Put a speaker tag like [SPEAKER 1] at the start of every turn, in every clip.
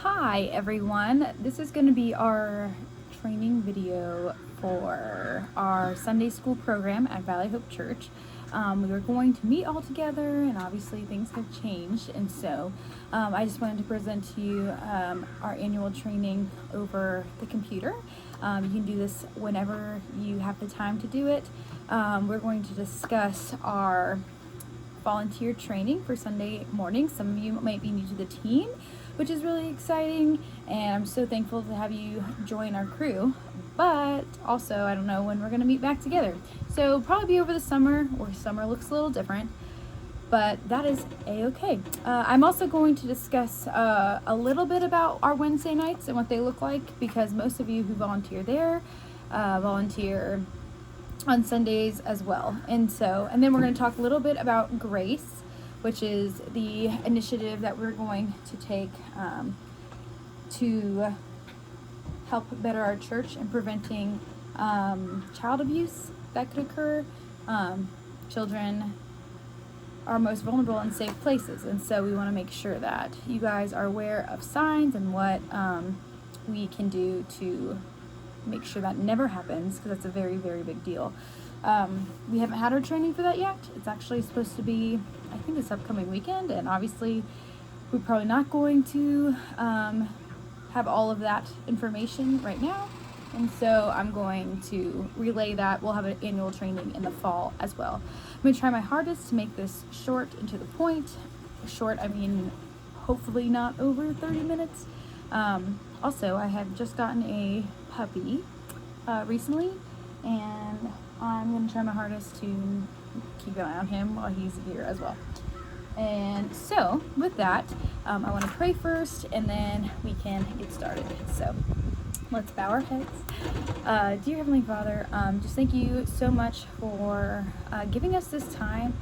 [SPEAKER 1] Hi everyone, this is going to be our training video for our Sunday school program at Valley Hope Church. We were going to meet all together, and obviously things have changed, and so I just wanted to present to you our annual training over the computer. You can do this whenever you have the time to do it. We're going to discuss our volunteer training for Sunday morning. Some of you might be new to the team, which is really exciting, and I'm so thankful to have you join our crew. But also, I don't know when we're going to meet back together, so probably be over the summer, or summer looks a little different, but that is a-okay. I'm also going to discuss a little bit about our Wednesday nights and what they look like, because most of you who volunteer there volunteer on Sundays as well. And then we're going to talk a little bit about Grace, which is the initiative that we're going to take to help better our church in preventing child abuse that could occur. Children are most vulnerable in safe places, and so we want to make sure that you guys are aware of signs and what we can do to make sure that never happens, because that's a very, very big deal. We haven't had our training for that yet. It's actually supposed to be, I think, this upcoming weekend, and obviously we're probably not going to have all of that information right now, and so I'm going to relay that. We'll have an annual training in the fall as well. I'm going to try my hardest to make this short and to the point. Short, I mean hopefully not over 30 minutes. Also, I have just gotten a puppy recently, and I'm going to try my hardest to keep an eye on him while he's here as well. And so, with that, I want to pray first, and then we can get started. So, let's bow our heads. Dear Heavenly Father, just thank you so much for giving us this time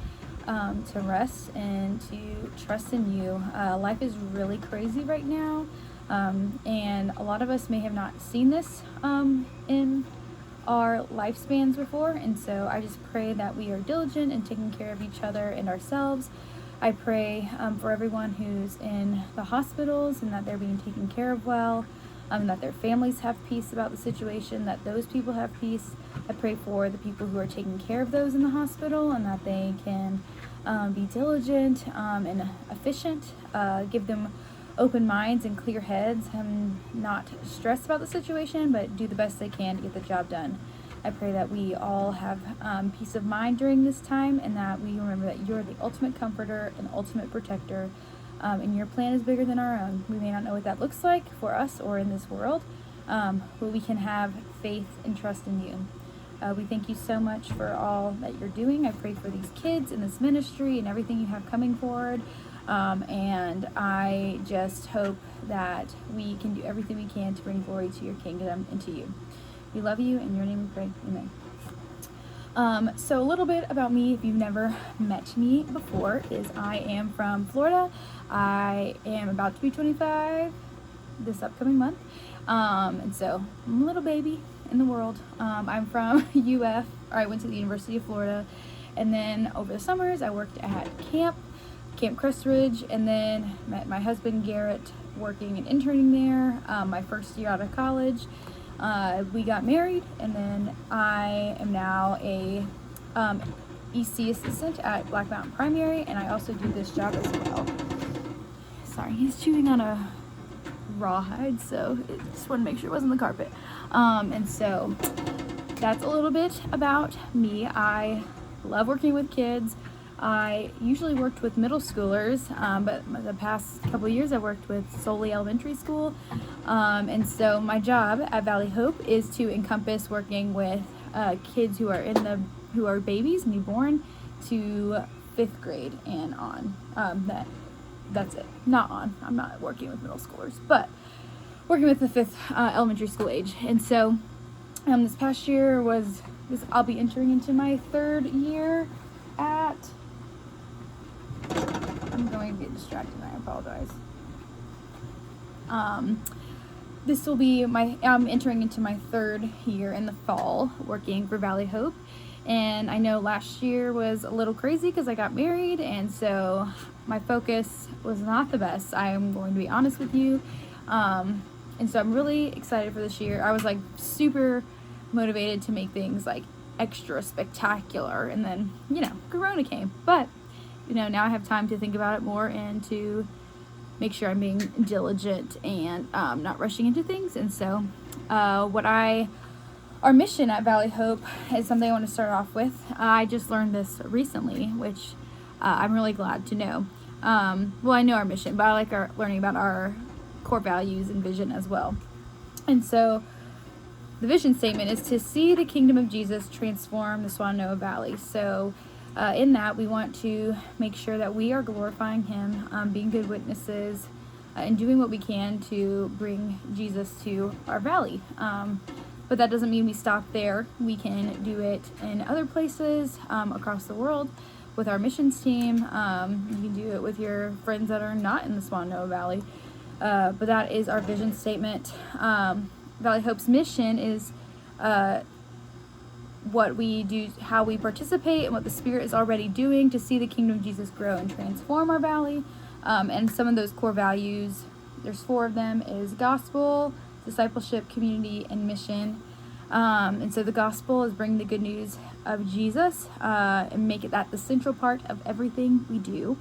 [SPEAKER 1] to rest and to trust in you. Life is really crazy right now. And a lot of us may have not seen this in our lifespans before, and so I just pray that we are diligent in taking care of each other and ourselves. I pray for everyone who's in the hospitals, and that they're being taken care of well, that their families have peace about the situation, that those people have peace. I pray for the people who are taking care of those in the hospital, and that they can be diligent and efficient, give them open minds and clear heads, and not stressed about the situation, but do the best they can to get the job done. I pray that we all have peace of mind during this time, and that we remember that you're the ultimate comforter and ultimate protector, and your plan is bigger than our own. We may not know what that looks like for us or in this world, but we can have faith and trust in you. We thank you so much for all that you're doing. I pray for these kids in this ministry and everything you have coming forward. And I just hope that we can do everything we can to bring glory to your kingdom and to you. We love you. In your name we pray. Amen. So a little bit about me, if you've never met me before, is I am from Florida. I am about to be 25 this upcoming month. And so I'm a little baby in the world. I'm from UF, or I went to the University of Florida. And then over the summers, I worked at Camp Crestridge, and then met my husband Garrett working and interning there my first year out of college. We got married, and then I am now a EC assistant at Black Mountain Primary, and I also do this job as well. Sorry, he's chewing on a rawhide, so just want to make sure it wasn't the carpet. And so that's a little bit about me. I love working with kids. I usually worked with middle schoolers, but the past couple of years I worked with solely elementary school. And so my job at Valley Hope is to encompass working with kids who are babies, newborn, to 5th grade and on. That's it. Not on. I'm not working with middle schoolers, but working with the 5th elementary school age. And so this past year I'll be entering into my 3rd year at... I'm going to get distracted, and I apologize. This will be I'm entering into my 3rd year in the fall working for Valley Hope, and I know last year was a little crazy because I got married, and so my focus was not the best. I am going to be honest with you. And so I'm really excited for this year. I was like super motivated to make things like extra spectacular, and then, Corona came. But, now I have time to think about it more and to make sure I'm being diligent and not rushing into things. And so our mission at Valley Hope is something I want to start off with. I just learned this recently, which I'm really glad to know. Well, I know our mission, but I like learning about our core values and vision as well. And so the vision statement is to see the kingdom of Jesus transform the Swannanoa Valley. So in that, we want to make sure that we are glorifying him, being good witnesses, and doing what we can to bring Jesus to our valley. But that doesn't mean we stop there. We can do it in other places across the world with our missions team. You can do it with your friends that are not in the Swannanoa Valley. But that is our vision statement. Valley Hope's mission is what we do, how we participate, and what the Spirit is already doing to see the kingdom of Jesus grow and transform our valley. And some of those core values, there's 4 of them, is gospel, discipleship, community, and mission. And so the gospel is bring the good news of Jesus and make it that the central part of everything we do.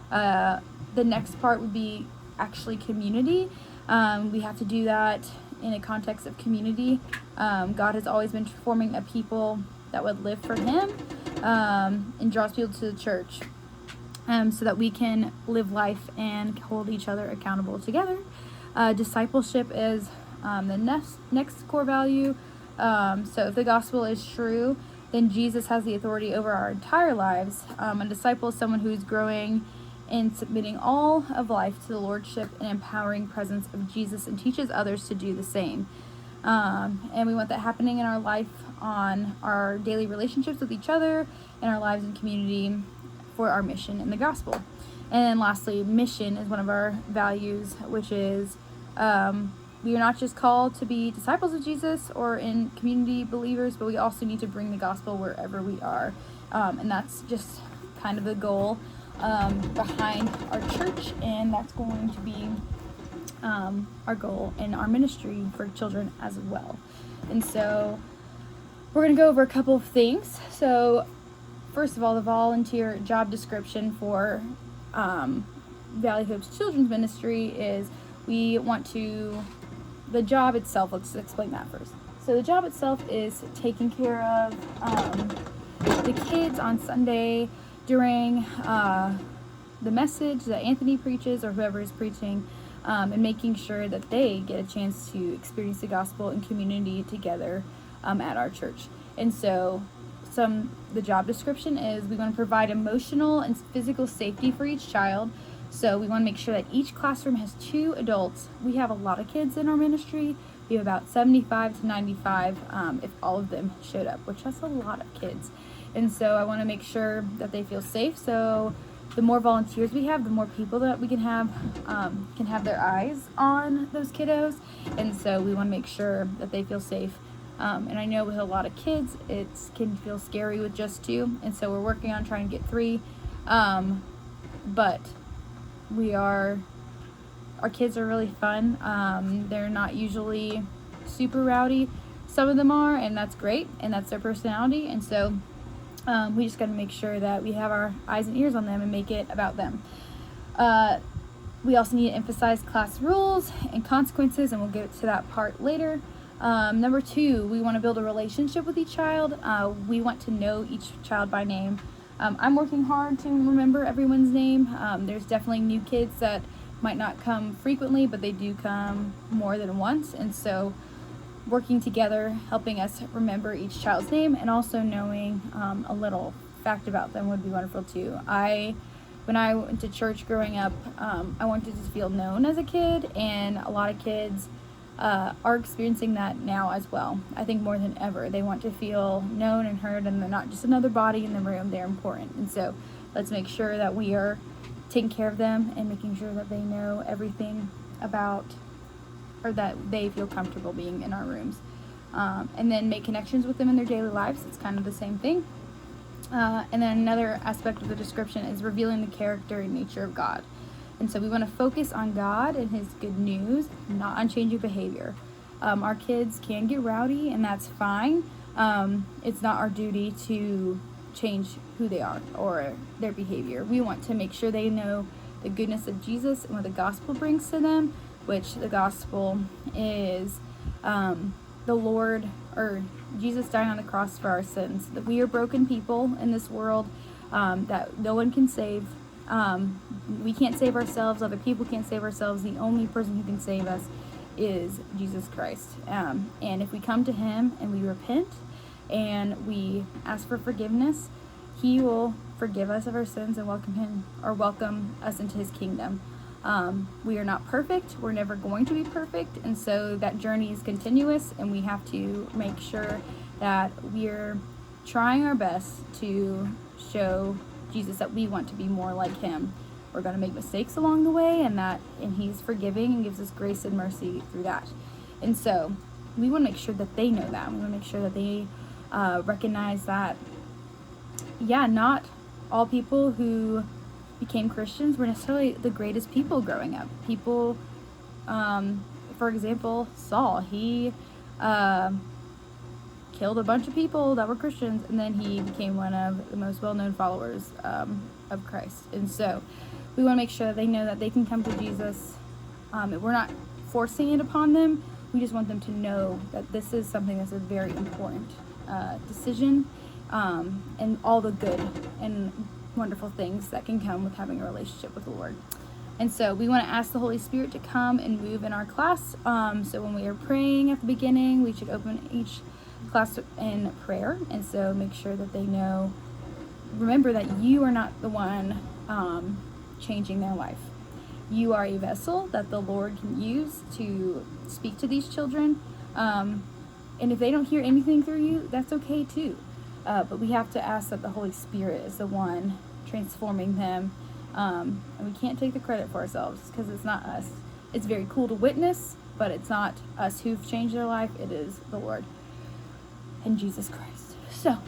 [SPEAKER 1] The next part would be actually community. We have to do that in a context of community. God has always been forming a people that would live for him and draws people to the church so that we can live life and hold each other accountable together. Discipleship is the next core value. So if the gospel is true, then Jesus has the authority over our entire lives. A disciple is someone who is growing and submitting all of life to the lordship and empowering presence of Jesus, and teaches others to do the same. And we want that happening in our life, on our daily relationships with each other, in our lives and community, for our mission in the gospel. And then lastly, mission is one of our values, which is we are not just called to be disciples of Jesus or in community believers, but we also need to bring the gospel wherever we are. And that's just kind of the goal behind our church, and that's going to be our goal in our ministry for children as well. And so we're going to go over a couple of things. So first of all, the volunteer job description for Valley Hope's children's ministry is the job itself, let's explain that first. So the job itself is taking care of the kids on Sunday during the message that Anthony preaches or whoever is preaching, and making sure that they get a chance to experience the gospel and community together at our church. And so the job description is we want to provide emotional and physical safety for each child. So we want to make sure that each classroom has 2 adults. We have a lot of kids in our ministry. We have about 75 to 95 if all of them showed up, which that's a lot of kids. And so I want to make sure that they feel safe. So the more volunteers we have, the more people that we can have their eyes on those kiddos. And so we want to make sure that they feel safe. And I know with a lot of kids, it can feel scary with just 2. And so we're working on trying to get 3. But our kids are really fun. They're not usually super rowdy. Some of them are, and that's great, and that's their personality. And so we just got to make sure that we have our eyes and ears on them and make it about them. We also need to emphasize class rules and consequences, and we'll get to that part later. Number 2, we want to build a relationship with each child. We want to know each child by name. I'm working hard to remember everyone's name. There's definitely new kids that might not come frequently, but they do come more than once. And so working together, helping us remember each child's name, and also knowing a little fact about them would be wonderful too. When I went to church growing up, I wanted to feel known as a kid, and a lot of kids are experiencing that now as well. I think more than ever, they want to feel known and heard, and they're not just another body in the room, they're important. And so let's make sure that we are taking care of them and making sure that they know everything about, or that they feel comfortable being in our rooms. And then make connections with them in their daily lives. It's kind of the same thing. And then another aspect of the description is revealing the character and nature of God. And so we want to focus on God and his good news, not on changing behavior. Our kids can get rowdy, and that's fine. It's not our duty to change who they are or their behavior. We want to make sure they know the goodness of Jesus and what the gospel brings to them, which the gospel is the Lord, or Jesus dying on the cross for our sins, that we are broken people in this world, that no one can save. We can't save ourselves. Other people can't save ourselves. The only person who can save us is Jesus Christ. And if we come to him and we repent and we ask for forgiveness, he will forgive us of our sins and welcome us into his kingdom. We are not perfect. We're never going to be perfect. And so that journey is continuous, and we have to make sure that we're trying our best to show Jesus that we want to be more like him. We're going to make mistakes along the way, and he's forgiving and gives us grace and mercy through that. And so we want to make sure that they know that. We want to make sure that they recognize that, not all people who became Christians were necessarily the greatest people growing up. People, for example, Saul, he killed a bunch of people that were Christians, and then he became one of the most well-known followers of Christ. And so we want to make sure that they know that they can come to Jesus. We're not forcing it upon them. We just want them to know that this is something that's a very important decision, and all the good and wonderful things that can come with having a relationship with the Lord. And so we want to ask the Holy Spirit to come and move in our class. So when we are praying at the beginning, we should open each class in prayer. And so make sure that they remember that you are not the one changing their life. You are a vessel that the Lord can use to speak to these children. And if they don't hear anything through you, that's okay too. But we have to ask that the Holy Spirit is the one transforming them. And we can't take the credit for ourselves, because it's not us. It's very cool to witness, but it's not us who've changed their life. It is the Lord and Jesus Christ. So,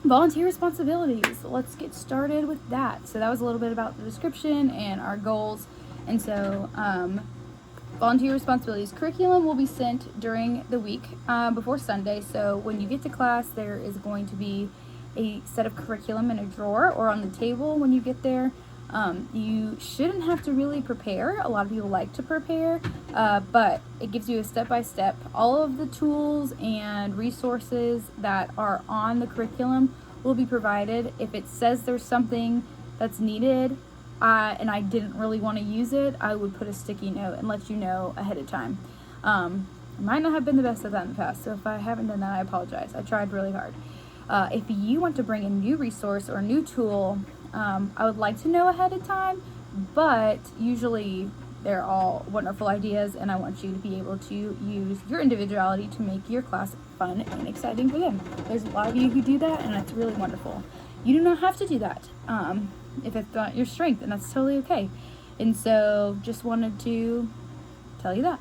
[SPEAKER 1] volunteer responsibilities. Let's get started with that. So that was a little bit about the description and our goals. And so, volunteer responsibilities. Curriculum will be sent during the week before Sunday. So when you get to class, there is going to be a set of curriculum in a drawer or on the table when you get there. You shouldn't have to really prepare. A lot of people like to prepare, but it gives you a step-by-step. All of the tools and resources that are on the curriculum will be provided. If it says there's something that's needed, and I didn't really want to use it, I would put a sticky note and let you know ahead of time. I might not have been the best at that in the past, so if I haven't done that, I apologize. I tried really hard. If you want to bring a new resource or a new tool, I would like to know ahead of time, but usually they're all wonderful ideas, and I want you to be able to use your individuality to make your class fun and exciting for them. There's a lot of you who do that, and that's really wonderful. You do not have to do that if it's not your strength, and that's totally okay. And so just wanted to tell you that.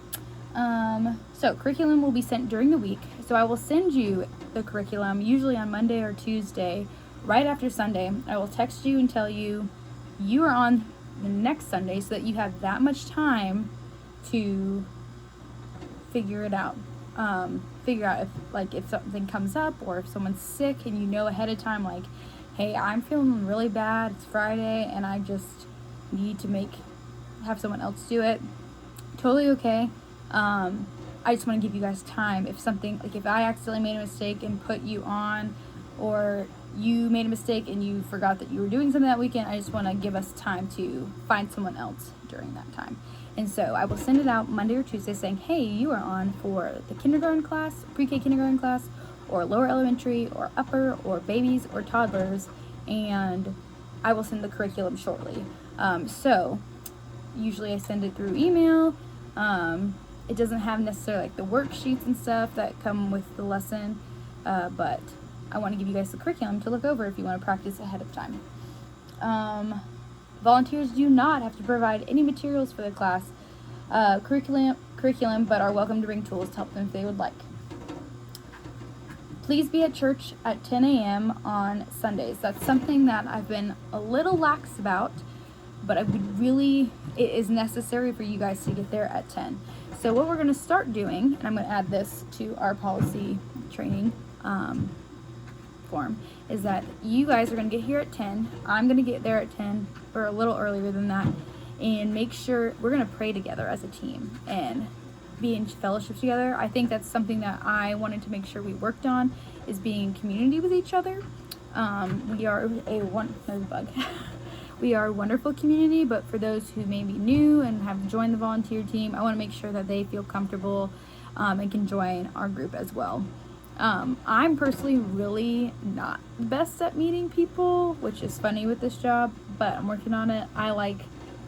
[SPEAKER 1] So curriculum will be sent during the week. So I will send you the curriculum usually on Monday or Tuesday, right after Sunday. I will text you and tell you you are on the next Sunday, so that you have that much time to figure it out. Figure out if something comes up, or if someone's sick and you know ahead of time, like, hey, I'm feeling really bad, it's Friday, and I just need to have someone else do it. Totally okay. I just want to give you guys time. If something, like if I accidentally made a mistake and put you on, or you made a mistake and you forgot that you were doing something that weekend, I just want to give us time to find someone else during that time. And so I will send it out Monday or Tuesday saying, hey, you are on for the kindergarten class, pre-K kindergarten class, or lower elementary, or upper, or babies, or toddlers, and I will send the curriculum shortly. So usually I send it through email. It doesn't have necessarily like the worksheets and stuff that come with the lesson, but I want to give you guys the curriculum to look over if you want to practice ahead of time. Volunteers do not have to provide any materials for the class curriculum, but are welcome to bring tools to help them if they would like. Please be at church at 10 a.m. on Sundays. That's something that I've been a little lax about. but it is necessary for you guys to get there at 10. So what we're going to start doing, and I'm going to add this to our policy training form, is that you guys are going to get here at 10. I'm going to get there at 10 or a little earlier than that, and make sure we're going to pray together as a team and be in fellowship together. I think that's something that I wanted to make sure we worked on, is being in community with each other. We are there's a bug. We are a wonderful community, but for those who may be new and have joined the volunteer team, I want to make sure that they feel comfortable and can join our group as well. I'm personally really not the best at meeting people, which is funny with this job, but I'm working on it. I like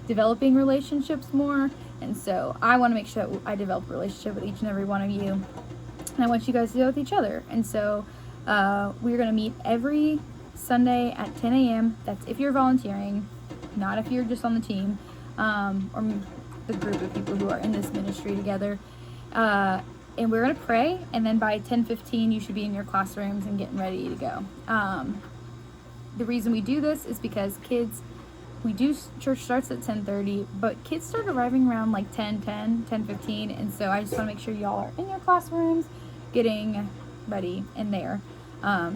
[SPEAKER 1] developing relationships more, and so I want to make sure that I develop a relationship with each and every one of you, and I want you guys to do it with each other. And so we're going to meet every Sunday at 10 a.m. That's if you're volunteering, not if you're just on the team, or the group of people who are in this ministry together. And we're going to pray, and then by 10:15 you should be in your classrooms and getting ready to go. The reason we do this is because church starts at 10:30, but kids start arriving around like 10:15, and so I just want to make sure y'all are in your classrooms getting ready and there.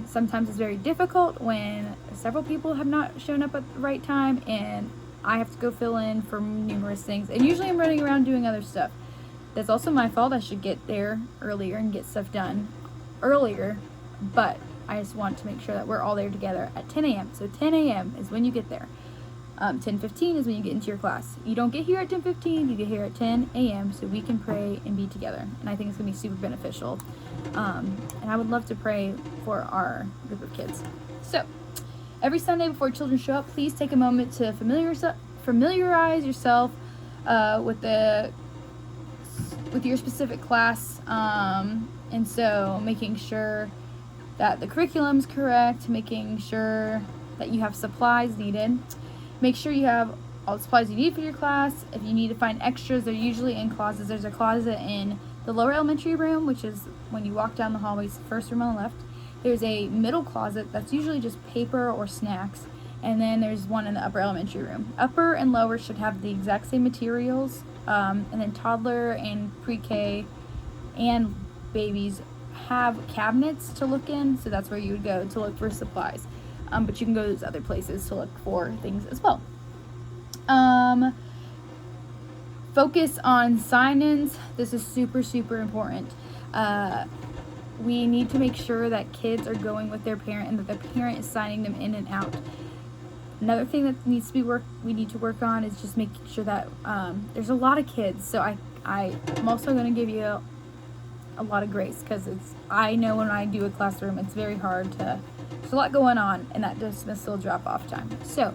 [SPEAKER 1] Sometimes it's very difficult when several people have not shown up at the right time, and I have to go fill in for numerous things, and usually I'm running around doing other stuff. That's also my fault. I should get there earlier and get stuff done earlier, but I just want to make sure that we're all there together at 10 a.m. So 10 a.m. is when you get there. 10:15 is when you get into your class. You don't get here at 10:15, you get here at 10 a.m. so we can pray and be together. And I think it's going to be super beneficial. And I would love to pray for our group of kids. So, every Sunday before children show up, please take a moment to familiarize yourself with your specific class. And so making sure that the curriculum's correct, making sure that you have supplies needed. Make sure you have all the supplies you need for your class. If you need to find extras, they're usually in closets. There's a closet in the lower elementary room, which is when you walk down the hallways, the first room on the left. There's a middle closet that's usually just paper or snacks. And then there's one in the upper elementary room. Upper and lower should have the exact same materials. And then toddler and pre-K and babies have cabinets to look in. So that's where you would go to look for supplies. But you can go to those other places to look for things as well. Focus on sign-ins. This is super, super important. We need to make sure that kids are going with their parent and that their parent is signing them in and out. Another thing that we need to work on is just making sure that there's a lot of kids. So I'm also going to give you a lot of grace, because I know when I do a classroom, it's very hard there's a lot going on in that dismissal drop-off time. So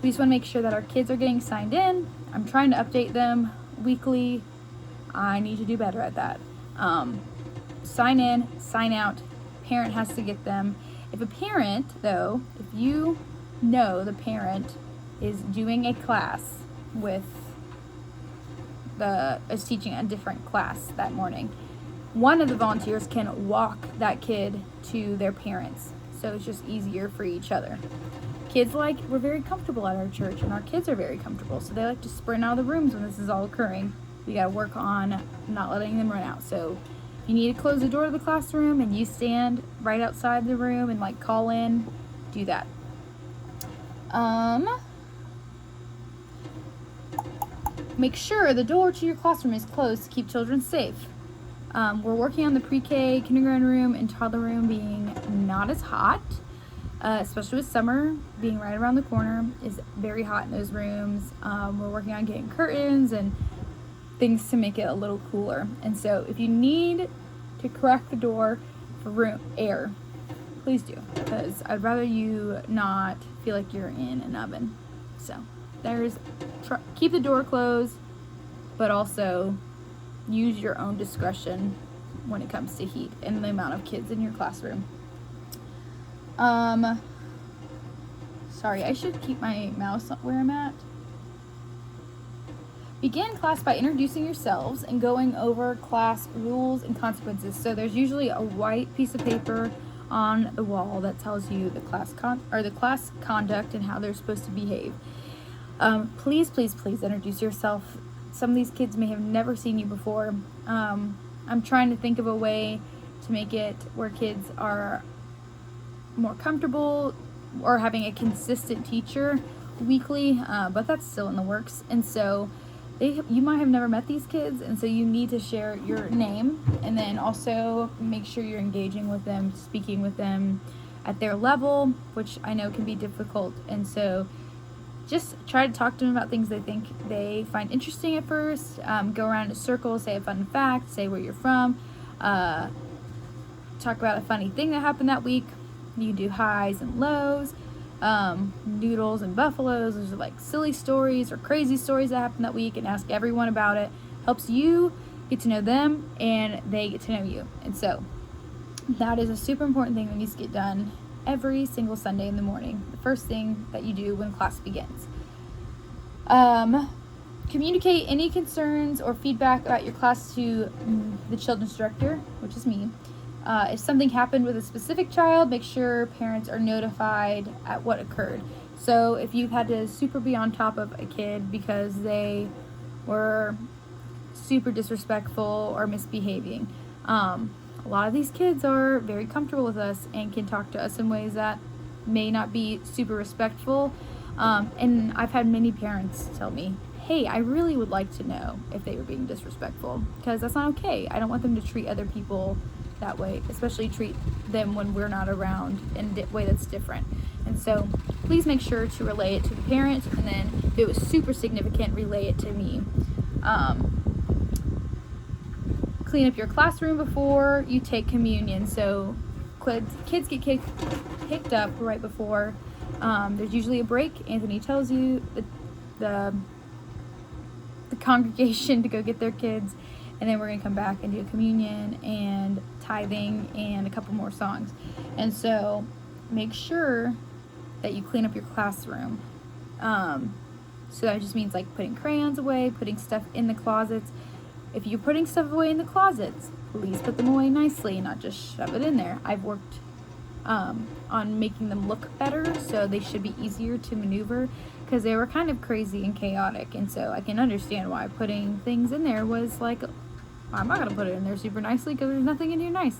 [SPEAKER 1] we just want to make sure that our kids are getting signed in. I'm trying to update them weekly. I need to do better at that. Sign in, sign out. Parent has to get them. If you know the parent is doing a class is teaching a different class that morning, one of the volunteers can walk that kid to their parents. So it's just easier for each other. We're very comfortable at our church, and our kids are very comfortable, so they like to sprint out of the rooms when this is all occurring. We gotta work on not letting them run out. So if you need to close the door to the classroom and you stand right outside the room and call in, do that. Make sure the door to your classroom is closed to keep children safe. We're working on the pre-K, kindergarten room, and toddler room being not as hot, especially with summer being right around the corner. Is very hot in those rooms. We're working on getting curtains and things to make it a little cooler. And so if you need to crack the door for room air, please do, because I'd rather you not feel like you're in an oven. So keep the door closed, but also use your own discretion when it comes to heat and the amount of kids in your classroom. Sorry, I should keep my mouse where I'm at. Begin class by introducing yourselves and going over class rules and consequences. So there's usually a white piece of paper on the wall that tells you the class conduct and how they're supposed to behave. Please, please, please introduce yourself. Some of these kids may have never seen you before. I'm trying to think of a way to make it where kids are more comfortable or having a consistent teacher weekly, but that's still in the works. And so you might have never met these kids, and so you need to share your name, and then also make sure you're engaging with them, speaking with them at their level, which I know can be difficult. And so just try to talk to them about things they think they find interesting at first. Go around in a circle, say a fun fact, say where you're from, talk about a funny thing that happened that week. You do highs and lows, noodles and buffaloes. Those are like silly stories or crazy stories that happened that week, and ask everyone about it. Helps you get to know them and they get to know you. And so that is a super important thing that needs to get done every single Sunday in the morning, the first thing that you do when class begins. Communicate any concerns or feedback about your class to the children's director, which is me. If something happened with a specific child, make sure parents are notified at what occurred. So if you've had to super be on top of a kid because they were super disrespectful or misbehaving, a lot of these kids are very comfortable with us and can talk to us in ways that may not be super respectful. And I've had many parents tell me, hey, I really would like to know if they were being disrespectful, because that's not okay. I don't want them to treat other people that way, especially treat them when we're not around in a way that's different. And so please make sure to relay it to the parent, and then if it was super significant, relay it to me. Clean up your classroom before you take communion. So kids get picked up right before. There's usually a break. Anthony tells you the congregation to go get their kids, and then we're going to come back and do communion and tithing and a couple more songs. And so make sure that you clean up your classroom. So that just means like putting crayons away, putting stuff in the closets. If you're putting stuff away in the closets, please put them away nicely, not just shove it in there. I've worked on making them look better, so they should be easier to maneuver, because they were kind of crazy and chaotic. And so I can understand why putting things in there was like, I'm not going to put it in there super nicely because there's nothing in here nice.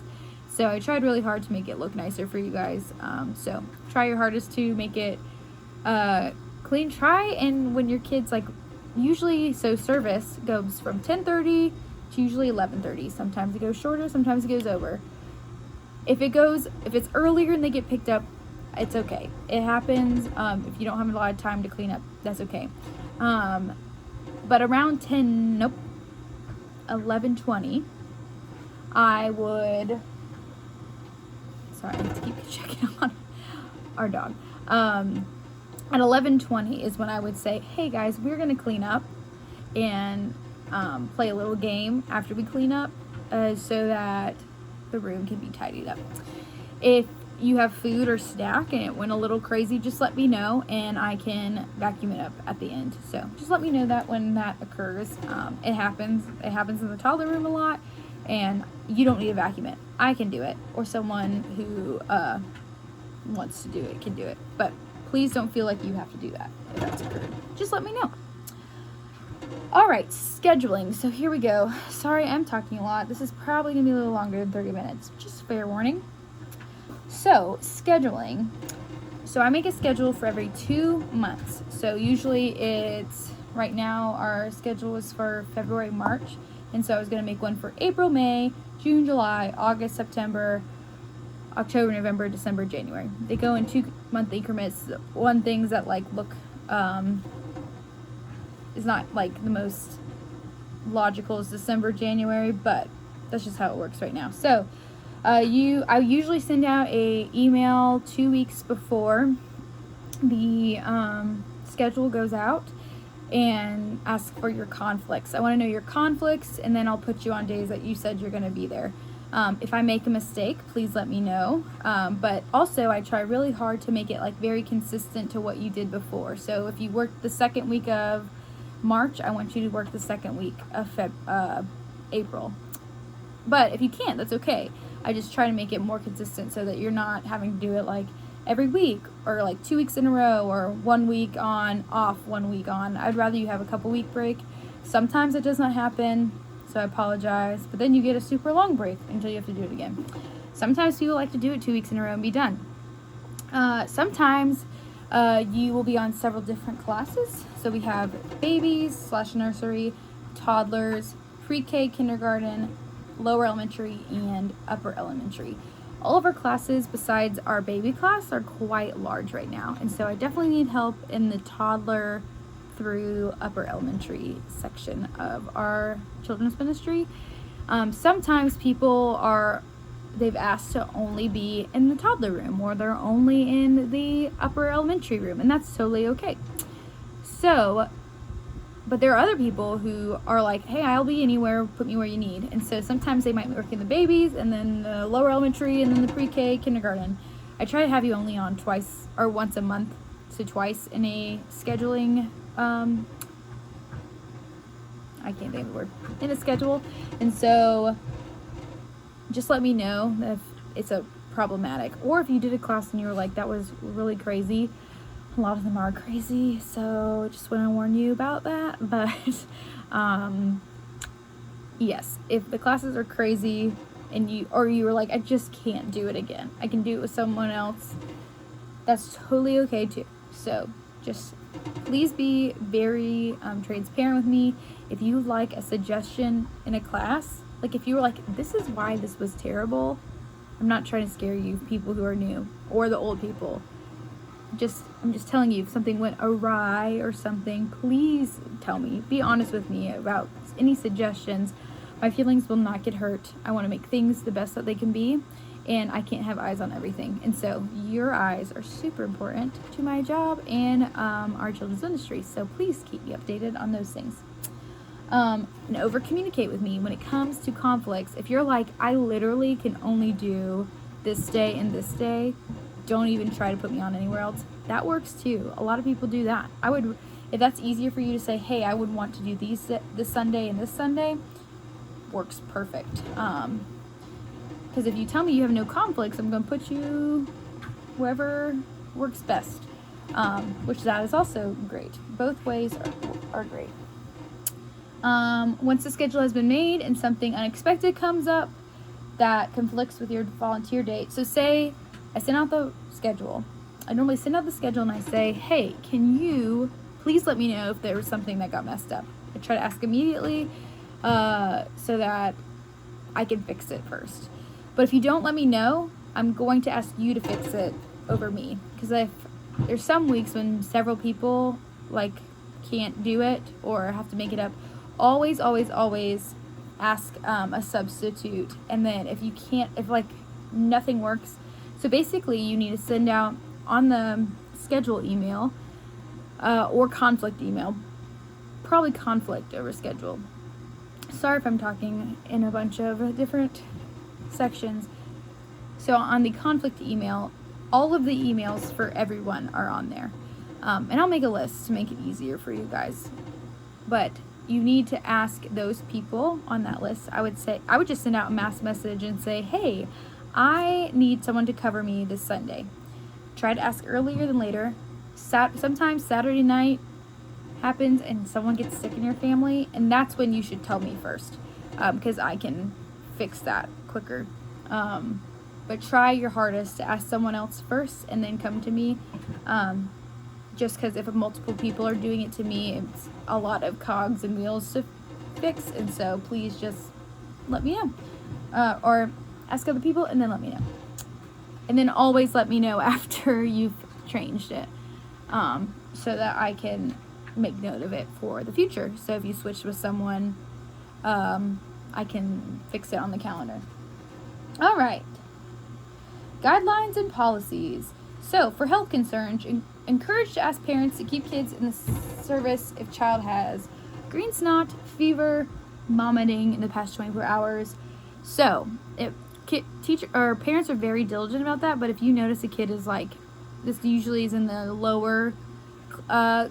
[SPEAKER 1] So I tried really hard to make it look nicer for you guys. So try your hardest to make it clean. Try, and when your kids, like, usually, so service goes from 10:30 to usually 11:30. Sometimes it goes shorter, sometimes it goes over. If it's earlier and they get picked up, it's okay. It happens. If you don't have a lot of time to clean up, that's okay. But around 11:20, I would, sorry, I have to keep checking on our dog. At 11:20 is when I would say, hey guys, we're going to clean up and play a little game after we clean up, so that the room can be tidied up. If you have food or snack and it went a little crazy, just let me know and I can vacuum it up at the end. So just let me know that when that occurs. It happens in the toddler room a lot, and you don't need to vacuum it. I can do it, or someone who wants to do it can do it. But please don't feel like you have to do that if that's occurred. Just let me know. All right, scheduling. So here we go. Sorry, I'm talking a lot. This is probably gonna be a little longer than 30 minutes. Just fair warning. So scheduling. So I make a schedule for every 2 months. So usually it's, right now our schedule is for February, March. And so I was gonna make one for April, May, June, July, August, September, October, November, December, January. They go in 2-month increments. One things that like look is not like the most logical is December, January, but that's just how it works right now. So I usually send out a email 2 weeks before the schedule goes out and ask for your conflicts. I want to know your conflicts, and then I'll put you on days that you said you're going to be there. If I make a mistake, please let me know. But also I try really hard to make it like very consistent to what you did before. So if you worked the second week of March, I want you to work the second week of April. But if you can't, that's okay. I just try to make it more consistent so that you're not having to do it like every week, or like 2 weeks in a row, or 1 week on, off, 1 week on. I'd rather you have a couple week break. Sometimes it does not happen, so I apologize, but then you get a super long break until you have to do it again. Sometimes people like to do it 2 weeks in a row and be done. Sometimes you will be on several different classes. So we have babies / nursery, toddlers, pre-K, kindergarten, lower elementary, and upper elementary. All of our classes besides our baby class are quite large right now, and so I definitely need help in the toddler through upper elementary section of our children's ministry. Sometimes they've asked to only be in the toddler room, or they're only in the upper elementary room, and that's totally okay. So, but there are other people who are like, hey, I'll be anywhere, put me where you need. And so sometimes they might work in the babies, and then the lower elementary, and then the pre-K, kindergarten. I try to have you only on twice or once a month, so twice in a scheduling, I can't think of the word, in a schedule. And so just let me know if it's a problematic, or if you did a class and you were like, that was really crazy. A lot of them are crazy, so just want to warn you about that. But yes, if the classes are crazy and you were like, I just can't do it again, I can do it with someone else, that's totally okay too. So just please be very transparent with me. If you like a suggestion in a class, like if you were like, this is why this was terrible, I'm not trying to scare you, people who are new or the old people. I'm just telling you, if something went awry or something, please tell me. Be honest with me about any suggestions. My feelings will not get hurt. I want to make things the best that they can be, and I can't have eyes on everything. And so your eyes are super important to my job and our children's ministry. So please keep me updated on those things. And over communicate with me when it comes to conflicts. If you're like, I literally can only do this day and this day, don't even try to put me on anywhere else. That works too. A lot of people do that. If that's easier for you to say, hey, I would want to do this Sunday and this Sunday, works perfect. Because if you tell me you have no conflicts, I'm going to put you wherever works best, which that is also great. Both ways are great. Once the schedule has been made and something unexpected comes up that conflicts with your volunteer date, so say I send out the schedule. I normally send out the schedule and I say, hey, can you please let me know if there was something that got messed up? I try to ask immediately so that I can fix it first. But if you don't let me know, I'm going to ask you to fix it over me. Because if there's some weeks when several people like can't do it or have to make it up, always ask a substitute. And then if like nothing works, so basically you need to send out on the schedule email or conflict email, probably conflict over schedule. Sorry if I'm talking in a bunch of different sections. So on the conflict email, all of the emails for everyone are on there. And I'll make a list to make it easier for you guys. But you need to ask those people on that list. I would just send out a mass message and say, hey, I need someone to cover me this Sunday. Try to ask earlier than later. Sometimes Saturday night happens and someone gets sick in your family, and that's when you should tell me first, because I can fix that quicker. But try your hardest to ask someone else first and then come to me, just because if multiple people are doing it to me, it's a lot of cogs and wheels to fix, and so please just let me know, or ask other people and then let me know, and then always let me know after you've changed it, so that I can make note of it for the future. So if you switch with someone, I can fix it on the calendar. All right. Guidelines and policies. So for health concerns, encourage to ask parents to keep kids in the service if child has green snot, fever, vomiting in the past 24 hours. So if teacher or parents are very diligent about that, but if you notice a kid is like, this usually is in the lower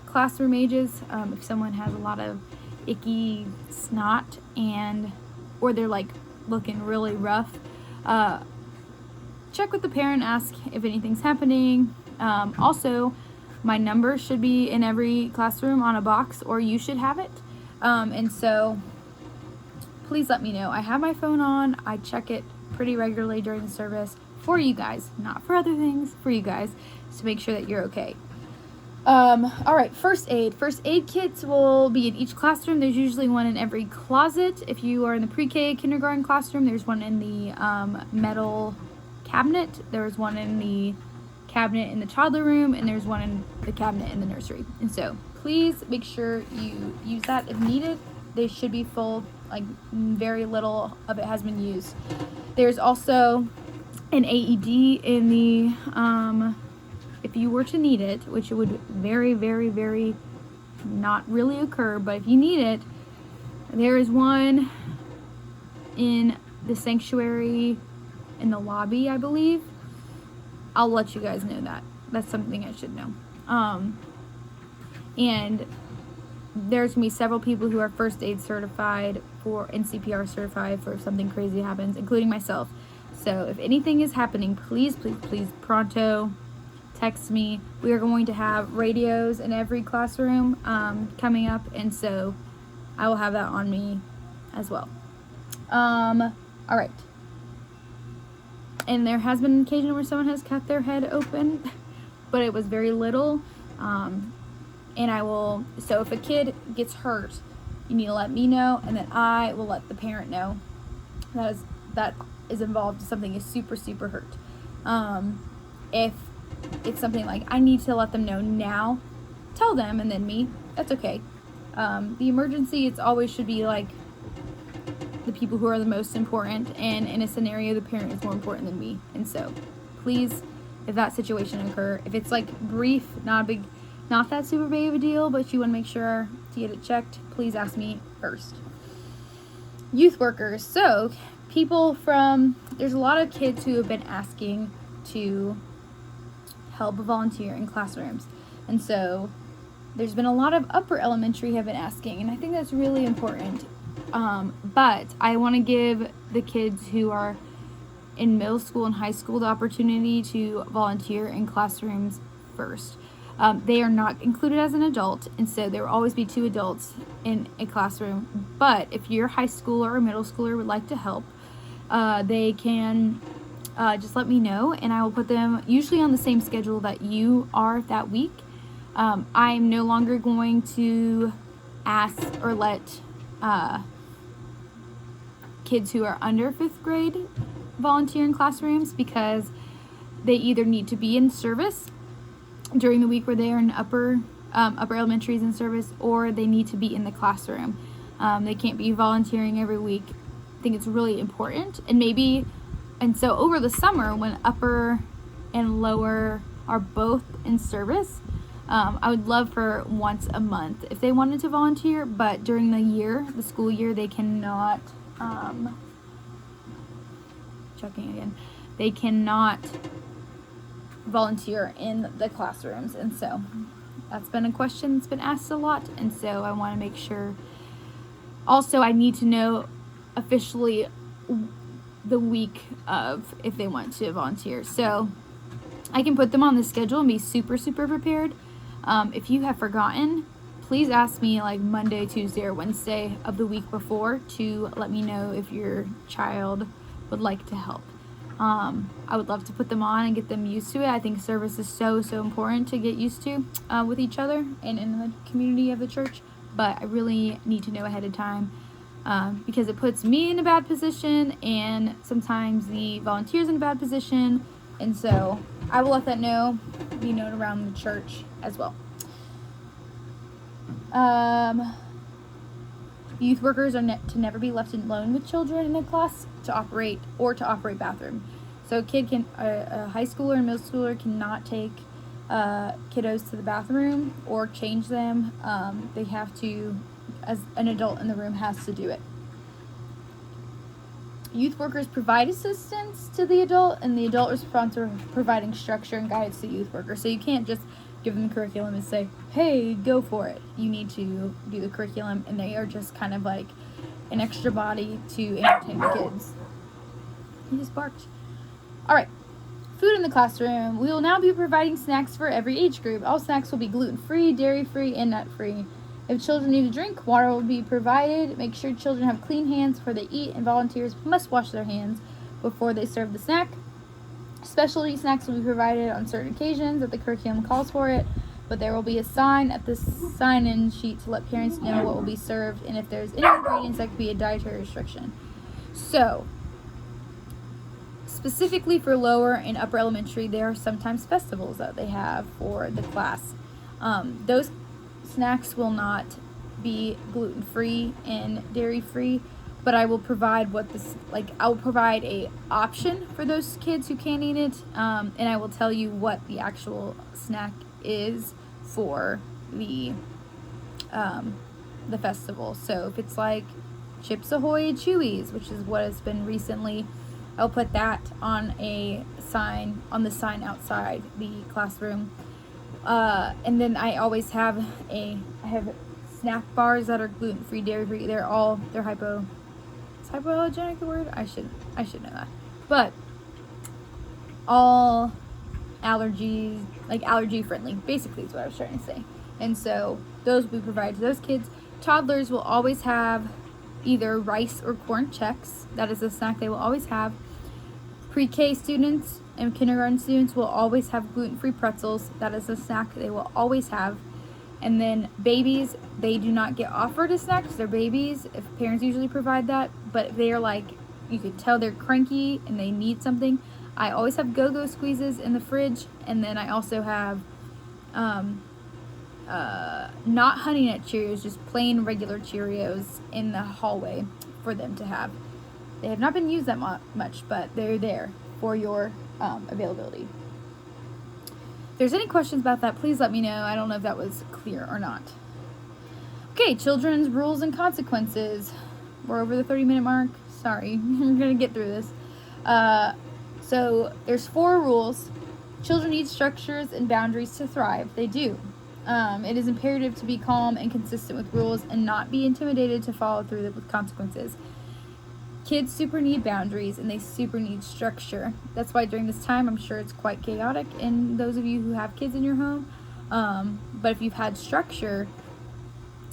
[SPEAKER 1] classroom ages, if someone has a lot of icky snot or they're like looking really rough, check with the parent, ask if anything's happening. Also, my number should be in every classroom on a box, or you should have it. And so please let me know. I have my phone on. I check it pretty regularly during the service for you guys, not for other things, for you guys, to make sure that you're okay. All right, first aid. First aid kits will be in each classroom. There's usually one in every closet. If you are in the pre-K kindergarten classroom, there's one in the metal cabinet. There's one in the cabinet in the toddler room, and there's one in the cabinet in the nursery. And so please make sure you use that if needed. They should be full, like very little of it has been used. There's also an AED in the if you were to need it, which it would very, very, very not really occur, but if you need it, there is one in the sanctuary in the lobby, I believe. I'll let you guys know that. That's something I should know. And there's gonna be several people who are first aid certified and CPR certified for if something crazy happens, including myself. So if anything is happening, please, please, please, pronto, text me. We are going to have radios in every classroom coming up, and so I will have that on me as well. All right. And there has been an occasion where someone has cut their head open, but it was very little. And so if a kid gets hurt, you need to let me know, and then I will let the parent know that is involved if something is super, super hurt. If it's something like I need to let them know now, tell them and then me, that's okay. The emergency, it's always should be like the people who are the most important, and in a scenario the parent is more important than me. And so please, if that situation occur, if it's like brief, not that super big of a deal, but you want to make sure to get it checked, please ask me first. Youth workers. So there's a lot of kids who have been asking to help volunteer in classrooms, and so there's been a lot of upper elementary have been asking, and I think that's really important. But I want to give the kids who are in middle school and high school the opportunity to volunteer in classrooms first. They are not included as an adult, and so there will always be 2 adults in a classroom. But if your high schooler or middle schooler would like to help, they can just let me know, and I will put them usually on the same schedule that you are that week. I'm no longer going to ask or let kids who are under 5th grade volunteer in classrooms, because they either need to be in service during the week where they are in upper elementaries in service, or they need to be in the classroom. They can't be volunteering every week. I think it's really important. And so over the summer, when upper and lower are both in service, I would love for once a month if they wanted to volunteer, but during the school year, they cannot, checking again, they cannot volunteer in the classrooms. And so that's been a question that's been asked a lot, and so I want to make sure. Also, I need to know officially the week of if they want to volunteer, so I can put them on the schedule and be super, super prepared. If you have forgotten, please ask me like Monday, Tuesday, or Wednesday of the week before to let me know if your child would like to help. I would love to put them on and get them used to it. I think service is so, so important to get used to with each other and in the community of the church, but I really need to know ahead of time because it puts me in a bad position and sometimes the volunteers in a bad position, and so I will let that be known around the church as well. Youth workers are to never be left alone with children in a class to operate bathroom. So a high schooler and middle schooler cannot take kiddos to the bathroom or change them. They have to, as an adult in the room has to do it. Youth workers provide assistance to the adult, and the adult is responsible for providing structure and guidance to the youth worker. So you can't just give them curriculum and say, hey, go for it. You need to do the curriculum, and they are just kind of like an extra body to entertain the kids. He just barked. All right. Food in the classroom. We will now be providing snacks for every age group. All snacks will be gluten-free, dairy-free, and nut-free. If children need a drink, water will be provided. Make sure children have clean hands before they eat, and volunteers must wash their hands before they serve the snack. Specialty snacks will be provided on certain occasions that the curriculum calls for it, but there will be a sign at the sign-in sheet to let parents know what will be served and if there's any ingredients that could be a dietary restriction. So, specifically for lower and upper elementary, there are sometimes festivals that they have for the class. Those snacks will not be gluten-free and dairy-free, but I will provide I'll provide a option for those kids who can't eat it, and I will tell you what the actual snack is for the festival. So if it's like Chips Ahoy Chewies, which is what has been recently, I'll put that on the sign outside the classroom. And then I always have snack bars that are gluten-free, dairy-free. They're hypoallergenic, the word? I should know that. But all allergy friendly, basically is what I was trying to say. And so those will be provided to those kids. Toddlers will always have either rice or corn checks. That is a snack they will always have. Pre-K students and kindergarten students will always have gluten-free pretzels. That is a snack they will always have. And then babies, they do not get offered a snack because they're babies. If parents usually provide that, but they are you could tell they're cranky and they need something. I always have Go-Go squeezes in the fridge, and then I also have not Honey Nut Cheerios, just plain regular Cheerios in the hallway for them to have. They have not been used that much, but they're there for your availability. If there's any questions about that, please let me know. I don't know if that was clear or not. Okay, children's rules and consequences. We're over the 30-minute mark. Sorry, we're going to get through this. So there's 4 rules. Children need structures and boundaries to thrive. They do. It is imperative to be calm and consistent with rules and not be intimidated to follow through with consequences. Kids super need boundaries and they super need structure. That's why during this time, I'm sure it's quite chaotic in those of you who have kids in your home. But if you've had structure,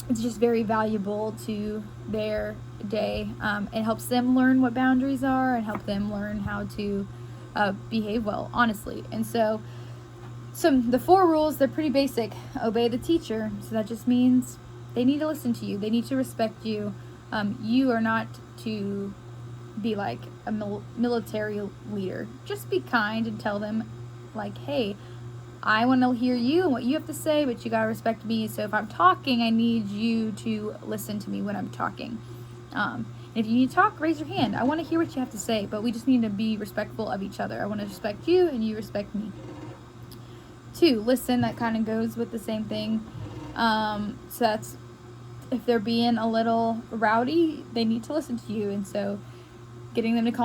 [SPEAKER 1] it's just very valuable to their day. It helps them learn what boundaries are and help them learn how to behave well, honestly. And so the 4 rules, they're pretty basic. Obey the teacher. So that just means they need to listen to you. They need to respect you. You are not to be like a military leader. Just be kind and tell them, hey, I want to hear you and what you have to say, but you gotta respect me. So if I'm talking, I need you to listen to me when I'm talking. If you need to talk, raise your hand. I want to hear what you have to say, but we just need to be respectful of each other. I want to respect you and you respect me. 2, listen. That kind of goes with the same thing. So that's, if they're being a little rowdy, they need to listen to you. And so getting them to calm